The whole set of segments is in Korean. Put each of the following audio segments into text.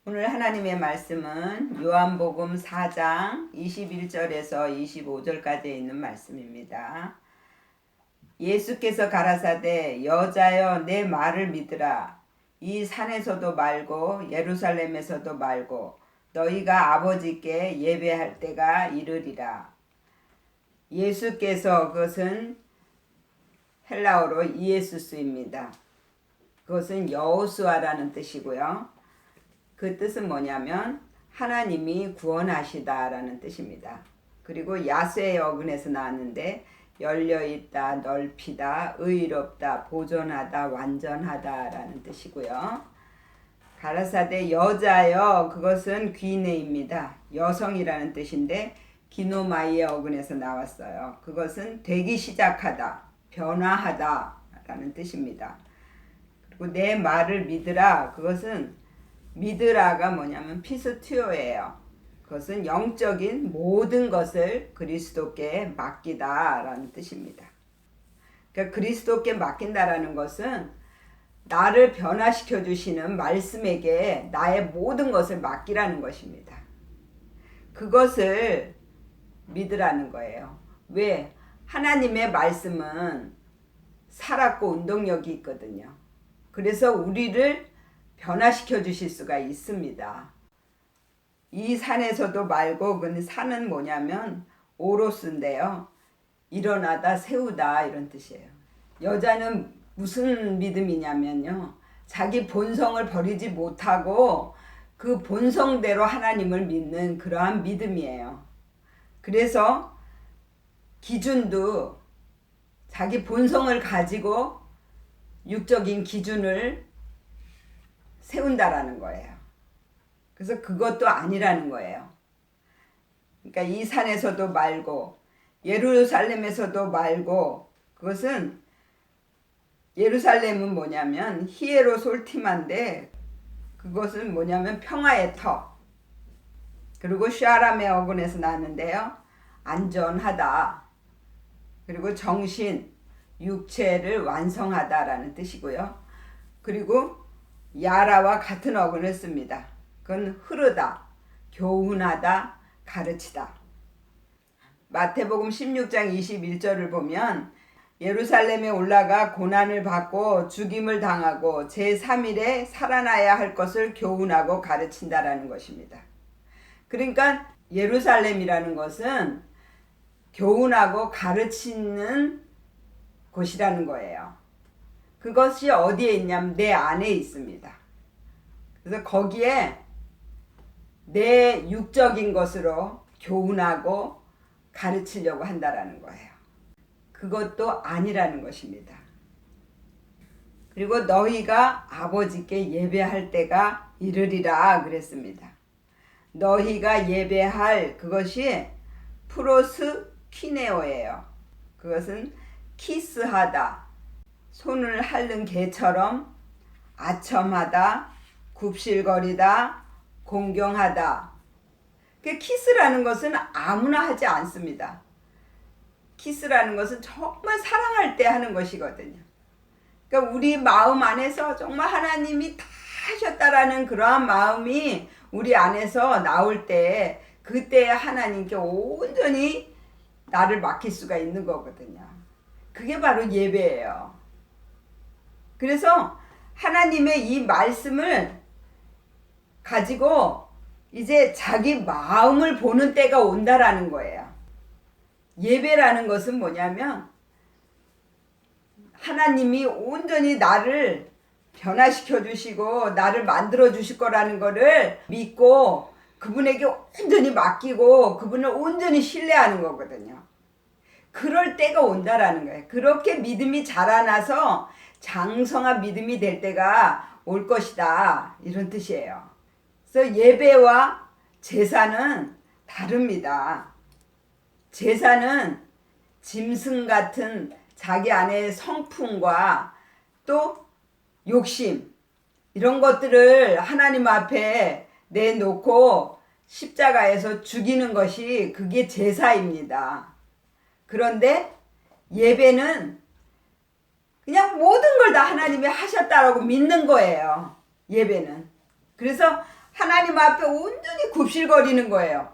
오늘 하나님의 말씀은 요한복음 4장 21절에서 25절까지 있는 말씀입니다. 예수께서 가라사대 여자여 내 말을 믿으라. 이 산에서도 말고 예루살렘에서도 말고 너희가 아버지께 예배할 때가 이르리라. 예수께서, 그것은 헬라어로 이에수스입니다. 그것은 여호수아라는 뜻이고요. 그 뜻은 뭐냐면 하나님이 구원하시다라는 뜻입니다. 그리고 야스의 어근에서 나왔는데 열려있다, 넓히다, 의롭다, 보존하다, 완전하다라는 뜻이고요. 가라사대 여자여, 그것은 귀네입니다. 여성이라는 뜻인데 기노마이의 어근에서 나왔어요. 그것은 되기 시작하다, 변화하다 라는 뜻입니다. 그리고 내 말을 믿으라, 그것은 믿으라가 뭐냐면 피스티오예요. 그것은 영적인 모든 것을 그리스도께 맡기다 라는 뜻입니다. 그러니까 그리스도께 맡긴다라는 것은 나를 변화시켜 주시는 말씀에게 나의 모든 것을 맡기라는 것입니다. 그것을 믿으라는 거예요. 왜? 하나님의 말씀은 살았고 운동력이 있거든요. 그래서 우리를 변화시켜 주실 수가 있습니다. 이 산에서도 말고, 그 산은 뭐냐면 오로스인데요. 일어나다, 세우다 이런 뜻이에요. 여자는 무슨 믿음이냐면요, 자기 본성을 버리지 못하고 그 본성대로 하나님을 믿는 그러한 믿음이에요. 그래서 기준도 자기 본성을 가지고 육적인 기준을 세운다라는 거예요. 그래서 그것도 아니라는 거예요. 그러니까 이 산에서도 말고 예루살렘에서도 말고, 그것은 예루살렘은 뭐냐면 히에로솔티마인데 그것은 뭐냐면 평화의 터. 그리고 샤람의 어근에서 나왔는데요, 안전하다. 그리고 정신, 육체를 완성하다라는 뜻이고요. 그리고 야라와 같은 어근을 씁니다. 그건 흐르다, 교훈하다, 가르치다. 마태복음 16장 21절을 보면 예루살렘에 올라가 고난을 받고 죽임을 당하고 제3일에 살아나야 할 것을 교훈하고 가르친다라는 것입니다. 그러니까 예루살렘이라는 것은 교훈하고 가르치는 곳이라는 거예요. 그것이 어디에 있냐면 내 안에 있습니다. 그래서 거기에 내 육적인 것으로 교훈하고 가르치려고 한다라는 거예요. 그것도 아니라는 것입니다. 그리고 너희가 아버지께 예배할 때가 이르리라 그랬습니다. 너희가 예배할 그것이 프로스키네오예요. 그것은 키스하다, 손을 핥는 개처럼 아첨하다, 굽실거리다, 공경하다. 키스라는 것은 아무나 하지 않습니다. 키스라는 것은 정말 사랑할 때 하는 것이거든요. 그러니까 우리 마음 안에서 정말 하나님이 다 하셨다라는 그러한 마음이 우리 안에서 나올 때, 그때 하나님께 온전히 나를 맡길 수가 있는 거거든요. 그게 바로 예배예요. 그래서 하나님의 이 말씀을 가지고 이제 자기 마음을 보는 때가 온다라는 거예요. 예배라는 것은 뭐냐면 하나님이 온전히 나를 변화시켜 주시고 나를 만들어 주실 거라는 거를 믿고 그분에게 온전히 맡기고 그분을 온전히 신뢰하는 거거든요. 그럴 때가 온다라는 거예요. 그렇게 믿음이 자라나서 장성한 믿음이 될 때가 올 것이다, 이런 뜻이에요. 그래서 예배와 제사는 다릅니다. 제사는 짐승 같은 자기 안의 성품과 또 욕심, 이런 것들을 하나님 앞에 내놓고 십자가에서 죽이는 것이 그게 제사입니다. 그런데 예배는 그냥 모든 걸 다 하나님이 하셨다라고 믿는 거예요. 예배는. 그래서 하나님 앞에 온전히 굽실거리는 거예요.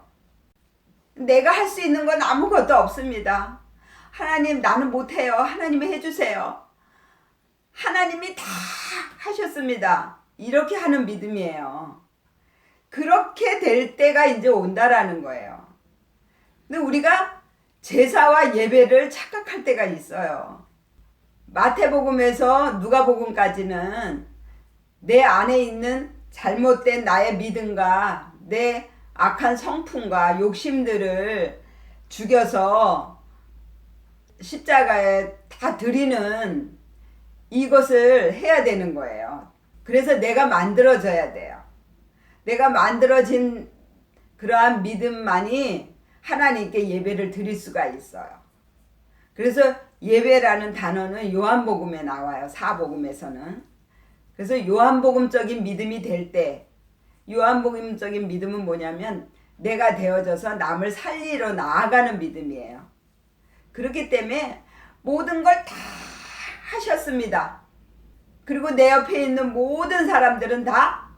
내가 할 수 있는 건 아무것도 없습니다. 하나님, 나는 못해요. 하나님이 해주세요. 하나님이 다 하셨습니다. 이렇게 하는 믿음이에요. 그렇게 될 때가 이제 온다라는 거예요. 근데 우리가 제사와 예배를 착각할 때가 있어요. 마태복음에서 누가복음까지는 내 안에 있는 잘못된 나의 믿음과 내 악한 성품과 욕심들을 죽여서 십자가에 다 드리는 이것을 해야 되는 거예요. 그래서 내가 만들어져야 돼요. 내가 만들어진 그러한 믿음만이 하나님께 예배를 드릴 수가 있어요. 그래서 예배라는 단어는 요한복음에 나와요. 사복음에서는. 그래서 요한복음적인 믿음이 될 때, 요한복음적인 믿음은 뭐냐면 내가 되어져서 남을 살리러 나아가는 믿음이에요. 그렇기 때문에 모든 걸 다 하셨습니다. 그리고 내 옆에 있는 모든 사람들은 다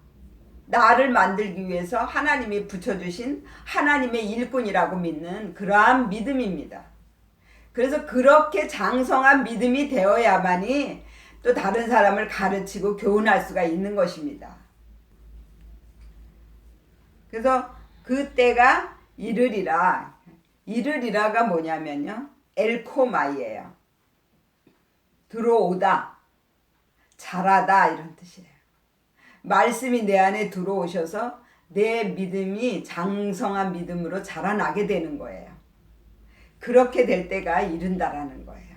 나를 만들기 위해서 하나님이 붙여주신 하나님의 일꾼이라고 믿는 그러한 믿음입니다. 그래서 그렇게 장성한 믿음이 되어야만이 또 다른 사람을 가르치고 교훈할 수가 있는 것입니다. 그래서 그때가 이르리라. 이르리라가 뭐냐면요, 엘코마이예요. 들어오다, 자라다, 이런 뜻이에요. 말씀이 내 안에 들어오셔서 내 믿음이 장성한 믿음으로 자라나게 되는 거예요. 그렇게 될 때가 이른다라는 거예요.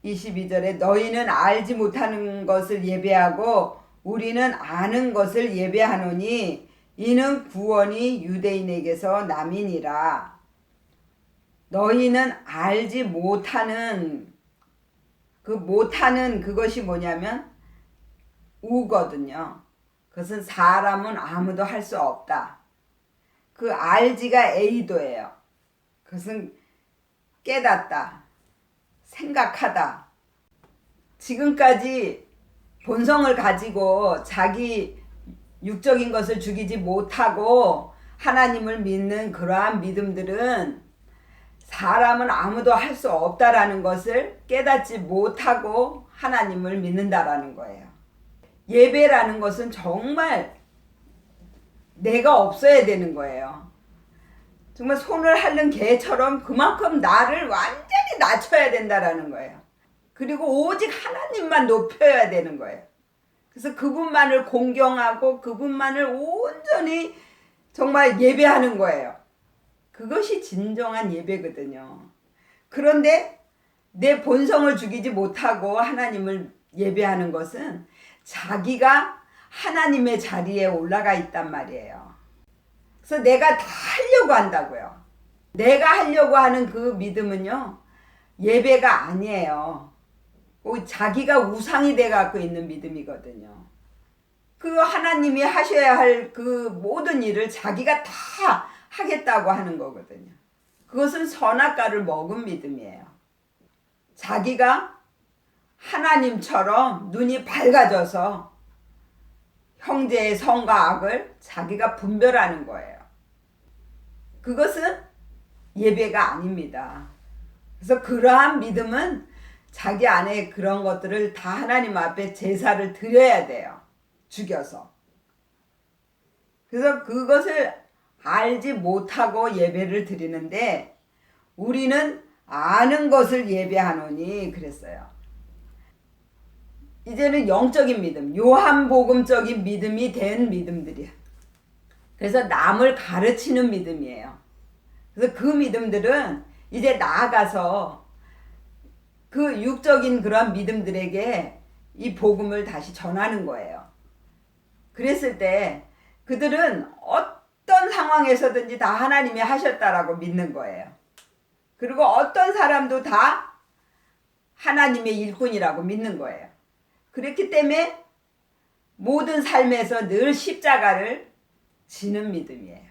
22절에 너희는 알지 못하는 것을 예배하고 우리는 아는 것을 예배하노니 이는 구원이 유대인에게서 남이니라. 너희는 알지 못하는, 그 못하는 그것이 뭐냐면 우거든요. 그것은 사람은 아무도 할 수 없다. 그 알지가 에이도예요. 그것은 깨닫다, 생각하다. 지금까지 본성을 가지고 자기 육적인 것을 죽이지 못하고 하나님을 믿는 그러한 믿음들은 사람은 아무도 할 수 없다라는 것을 깨닫지 못하고 하나님을 믿는다라는 거예요. 예배라는 것은 정말 내가 없어야 되는 거예요. 정말 손을 핥는 개처럼 그만큼 나를 완전히 낮춰야 된다라는 거예요. 그리고 오직 하나님만 높여야 되는 거예요. 그래서 그분만을 공경하고 그분만을 온전히 정말 예배하는 거예요. 그것이 진정한 예배거든요. 그런데 내 본성을 죽이지 못하고 하나님을 예배하는 것은 자기가 하나님의 자리에 올라가 있단 말이에요. 그래서 내가 다 하려고 한다고요. 내가 하려고 하는 그 믿음은요, 예배가 아니에요. 자기가 우상이 돼 갖고 있는 믿음이거든요. 그 하나님이 하셔야 할 그 모든 일을 자기가 다 하겠다고 하는 거거든요. 그것은 선악과를 먹은 믿음이에요. 자기가 하나님처럼 눈이 밝아져서 형제의 선과 악을 자기가 분별하는 거예요. 그것은 예배가 아닙니다. 그래서 그러한 믿음은 자기 안에 그런 것들을 다 하나님 앞에 제사를 드려야 돼요. 죽여서. 그래서 그것을 알지 못하고 예배를 드리는데 우리는 아는 것을 예배하노니 그랬어요. 이제는 영적인 믿음, 요한복음적인 믿음이 된 믿음들이야. 그래서 남을 가르치는 믿음이에요. 그래서 그 믿음들은 이제 나아가서 그 육적인 그런 믿음들에게 이 복음을 다시 전하는 거예요. 그랬을 때 그들은 어떤 상황에서든지 다 하나님이 하셨다라고 믿는 거예요. 그리고 어떤 사람도 다 하나님의 일꾼이라고 믿는 거예요. 그렇기 때문에 모든 삶에서 늘 십자가를 지는 믿음이에요.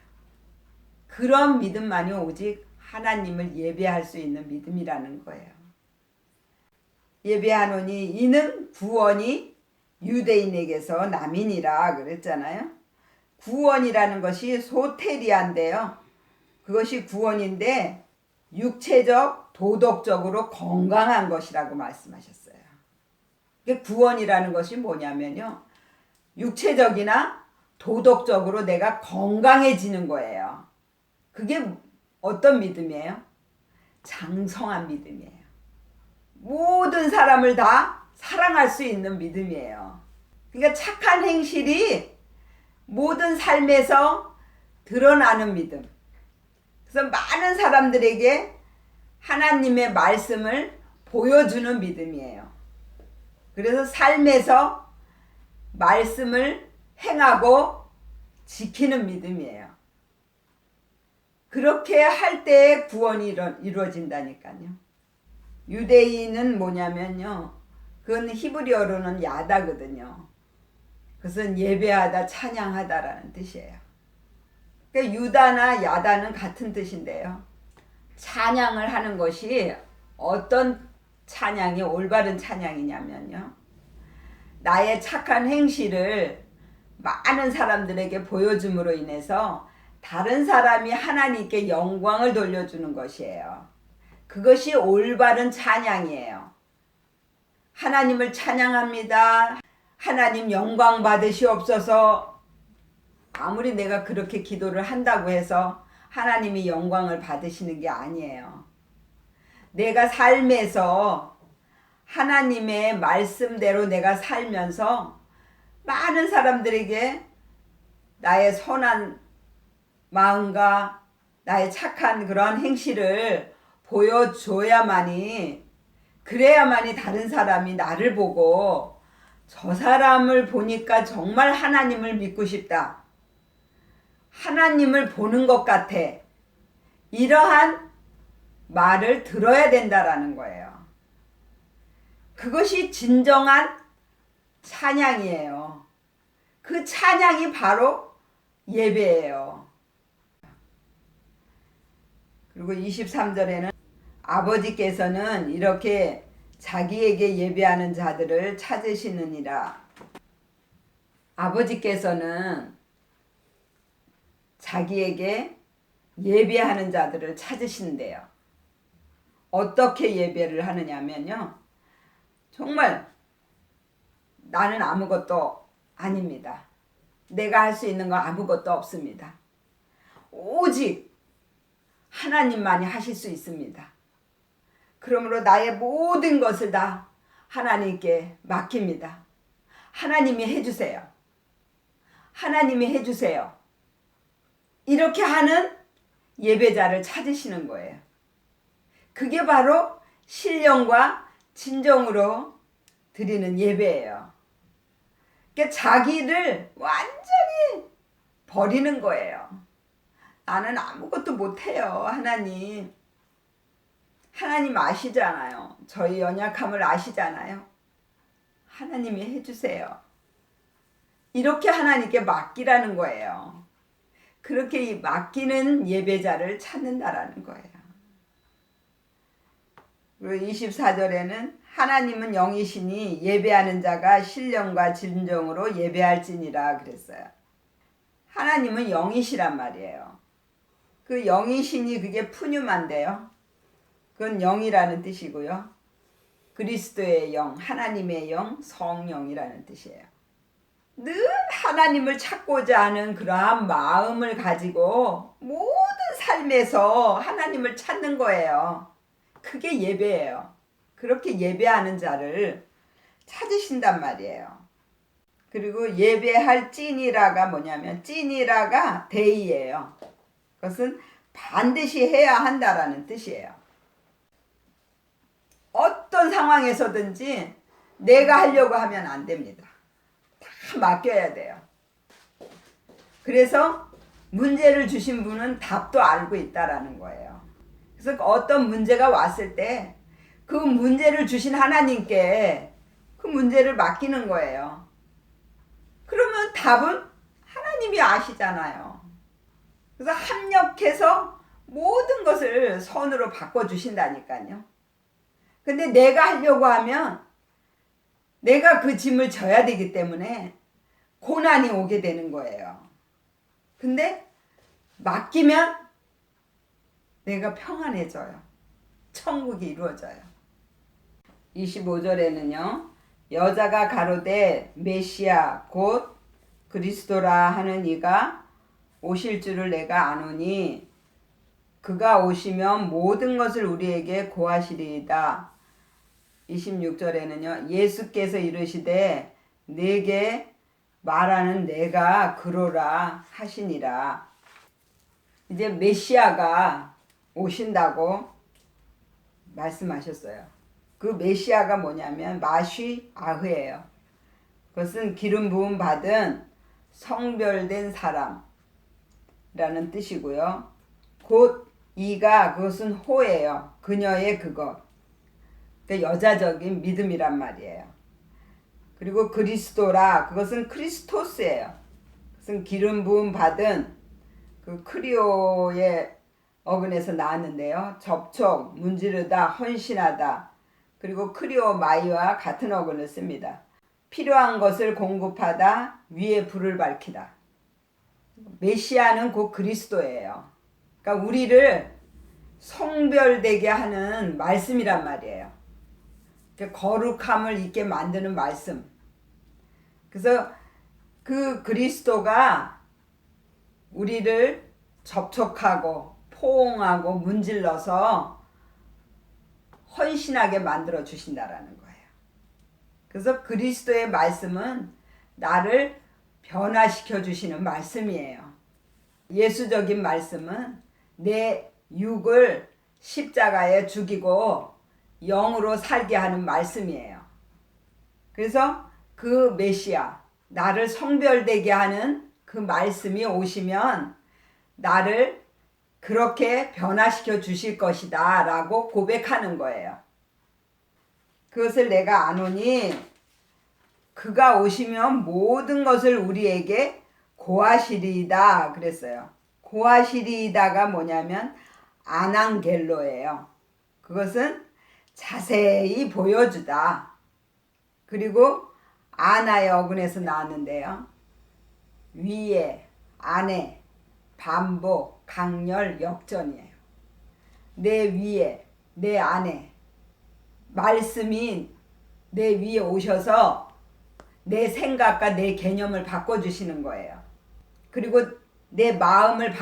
그런 믿음만이 오직 하나님을 예배할 수 있는 믿음이라는 거예요. 예배하노니 이는 구원이 유대인에게서 남이니라 그랬잖아요. 구원이라는 것이 소테리아인데요. 그것이 구원인데 육체적, 도덕적으로 건강한 것이라고 말씀하셨어요. 구원이라는 것이 뭐냐면요. 육체적이나 도덕적으로 내가 건강해지는 거예요. 그게 어떤 믿음이에요? 장성한 믿음이에요. 모든 사람을 다 사랑할 수 있는 믿음이에요. 그러니까 착한 행실이 모든 삶에서 드러나는 믿음. 그래서 많은 사람들에게 하나님의 말씀을 보여주는 믿음이에요. 그래서 삶에서 말씀을 행하고 지키는 믿음이에요. 그렇게 할 때 구원이 이루어진다니까요. 유대인은 뭐냐면요. 그건 히브리어로는 야다거든요. 그것은 예배하다, 찬양하다라는 뜻이에요. 그러니까 유다나 야다는 같은 뜻인데요. 찬양을 하는 것이 어떤 찬양이 올바른 찬양이냐면요. 나의 착한 행실을 많은 사람들에게 보여줌으로 인해서 다른 사람이 하나님께 영광을 돌려주는 것이에요. 그것이 올바른 찬양이에요. 하나님을 찬양합니다. 하나님 영광 받으시옵소서. 아무리 내가 그렇게 기도를 한다고 해서 하나님이 영광을 받으시는 게 아니에요. 내가 삶에서 하나님의 말씀대로 내가 살면서 많은 사람들에게 나의 선한 마음과 나의 착한 그런 행실을 보여줘야만이, 그래야만이 다른 사람이 나를 보고 저 사람을 보니까 정말 하나님을 믿고 싶다, 하나님을 보는 것 같아, 이러한 말을 들어야 된다라는 거예요. 그것이 진정한 찬양이에요. 그 찬양이 바로 예배예요. 그리고 23절에는 아버지께서는 이렇게 자기에게 예배하는 자들을 찾으시느니라. 아버지께서는 자기에게 예배하는 자들을 찾으신대요. 어떻게 예배를 하느냐면요. 정말 나는 아무것도 아닙니다. 내가 할 수 있는 건 아무것도 없습니다. 오직 하나님만이 하실 수 있습니다. 그러므로 나의 모든 것을 다 하나님께 맡깁니다. 하나님이 해주세요. 하나님이 해주세요. 이렇게 하는 예배자를 찾으시는 거예요. 그게 바로 신령과 진정으로 드리는 예배예요. 그러니까 자기를 완전히 버리는 거예요. 나는 아무것도 못해요. 하나님 아시잖아요. 저희 연약함을 아시잖아요. 하나님이 해주세요. 이렇게 하나님께 맡기라는 거예요. 그렇게 맡기는 예배자를 찾는다라는 거예요. 그리고 24절에는 하나님은 영이시니 예배하는 자가 신령과 진정으로 예배할지니라 그랬어요. 하나님은 영이시란 말이에요. 그 영이시니 그게 푸뉴마인데요. 그건 영이라는 뜻이고요. 그리스도의 영, 하나님의 영, 성령이라는 뜻이에요. 늘 하나님을 찾고자 하는 그러한 마음을 가지고 모든 삶에서 하나님을 찾는 거예요. 그게 예배예요. 그렇게 예배하는 자를 찾으신단 말이에요. 그리고 예배할 찐이라가 뭐냐면 찐이라가 대의예요. 그것은 반드시 해야 한다라는 뜻이에요. 어떤 상황에서든지 내가 하려고 하면 안 됩니다. 다 맡겨야 돼요. 그래서 문제를 주신 분은 답도 알고 있다라는 거예요. 그래서 어떤 문제가 왔을 때 그 문제를 주신 하나님께 그 문제를 맡기는 거예요. 그러면 답은 하나님이 아시잖아요. 그래서 합력해서 모든 것을 선으로 바꿔주신다니까요. 근데 내가 하려고 하면 내가 그 짐을 져야 되기 때문에 고난이 오게 되는 거예요. 근데 맡기면 내가 평안해져요. 천국이 이루어져요. 25절에는요. 여자가 가로되 메시아 곧 그리스도라 하는 이가 오실 줄을 내가 아노니 그가 오시면 모든 것을 우리에게 고하시리이다. 26절에는요. 예수께서 이르시되 내게 말하는 내가 그로라 하시니라. 이제 메시아가 오신다고 말씀하셨어요. 그 메시아가 뭐냐면 마쉬아흐예요. 그것은 기름 부음 받은 성별된 사람이라는 뜻이고요. 곧 이가 그것은 호예요. 그녀의 그것. 그러니까 여자적인 믿음이란 말이에요. 그리고 그리스도라 그것은 크리스토스예요. 그것은 기름 부음 받은 그 크리오의 어근에서 나왔는데요. 접촉, 문지르다, 헌신하다. 그리고 크리오 마이와 같은 어근을 씁니다. 필요한 것을 공급하다, 위에 불을 밝히다. 메시아는 곧 그리스도예요. 그러니까 우리를 성별되게 하는 말씀이란 말이에요. 거룩함을 있게 만드는 말씀. 그래서 그 그리스도가 우리를 접촉하고 포옹하고 문질러서 헌신하게 만들어 주신다라는 거예요. 그래서 그리스도의 말씀은 나를 변화시켜 주시는 말씀이에요. 예수적인 말씀은 내 육을 십자가에 죽이고 영으로 살게 하는 말씀이에요. 그래서 그 메시아, 나를 성별되게 하는 그 말씀이 오시면 나를 그렇게 변화시켜 주실 것이다 라고 고백하는 거예요. 그것을 내가 아노니 그가 오시면 모든 것을 우리에게 고하시리이다 그랬어요. 고하시리이다가 뭐냐면 아낭겔로예요. 그것은 자세히 보여주다. 그리고 아나의 어근에서 나왔는데요. 위에, 안에, 반복, 강렬, 역전이에요. 내 위에, 내 안에 말씀이 내 위에 오셔서 내 생각과 내 개념을 바꿔주시는 거예요. 그리고 내 마음을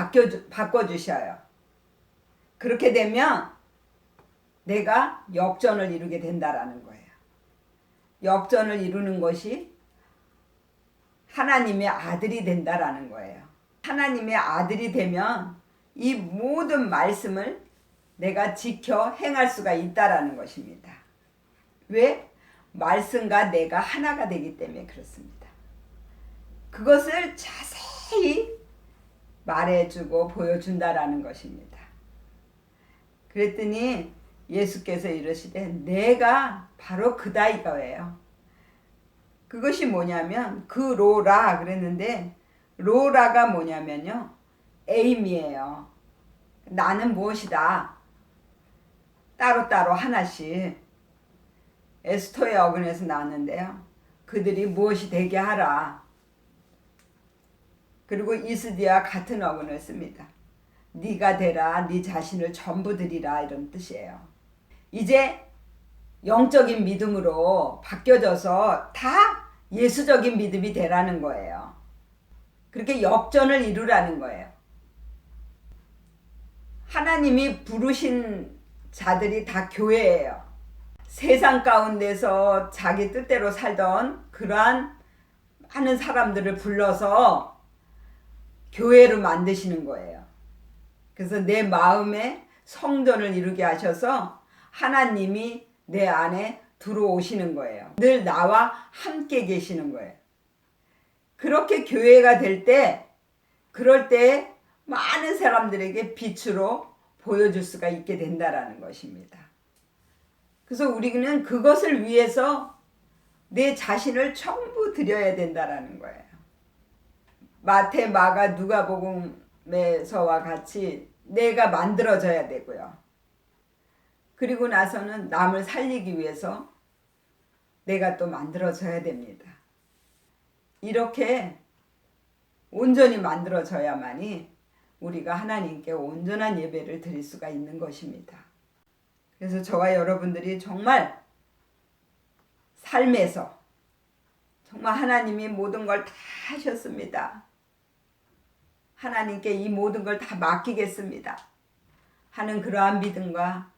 바꿔주셔요. 그렇게 되면 내가 역전을 이루게 된다라는 거예요. 역전을 이루는 것이 하나님의 아들이 된다라는 거예요. 하나님의 아들이 되면 이 모든 말씀을 내가 지켜 행할 수가 있다라는 것입니다. 왜? 말씀과 내가 하나가 되기 때문에 그렇습니다. 그것을 자세히 말해주고 보여준다라는 것입니다. 그랬더니 예수께서 이르시되 내가 바로 그다 이거예요. 그것이 뭐냐면 그 로라 그랬는데 로라가 뭐냐면요. 에임이에요. 나는 무엇이다. 따로따로 하나씩 에스토의 어근에서 나왔는데요. 그들이 무엇이 되게 하라. 그리고 이스디와 같은 어근을 씁니다. 네가 되라 네 자신을 전부 드리라 이런 뜻이에요. 이제 영적인 믿음으로 바뀌어져서 다 예수적인 믿음이 되라는 거예요. 그렇게 역전을 이루라는 거예요. 하나님이 부르신 자들이 다 교회예요. 세상 가운데서 자기 뜻대로 살던 그러한 많은 사람들을 불러서 교회로 만드시는 거예요. 그래서 내 마음에 성전을 이루게 하셔서 하나님이 내 안에 들어오시는 거예요. 늘 나와 함께 계시는 거예요. 그렇게 교회가 될 때, 그럴 때 많은 사람들에게 빛으로 보여줄 수가 있게 된다라는 것입니다. 그래서 우리는 그것을 위해서 내 자신을 전부 드려야 된다라는 거예요. 마태, 마가, 누가복음에서와 같이 내가 만들어져야 되고요. 그리고 나서는 남을 살리기 위해서 내가 또 만들어져야 됩니다. 이렇게 온전히 만들어져야만이 우리가 하나님께 온전한 예배를 드릴 수가 있는 것입니다. 그래서 저와 여러분들이 정말 삶에서 정말 하나님이 모든 걸 다 하셨습니다. 하나님께 이 모든 걸 다 맡기겠습니다 하는 그러한 믿음과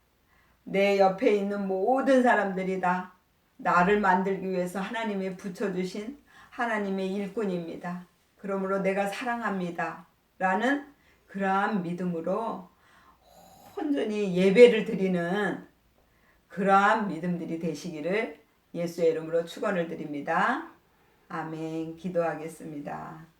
내 옆에 있는 모든 사람들이 다 나를 만들기 위해서 하나님이 붙여주신 하나님의 일꾼입니다. 그러므로 내가 사랑합니다 라는 그러한 믿음으로 온전히 예배를 드리는 그러한 믿음들이 되시기를 예수의 이름으로 축원을 드립니다. 아멘. 기도하겠습니다.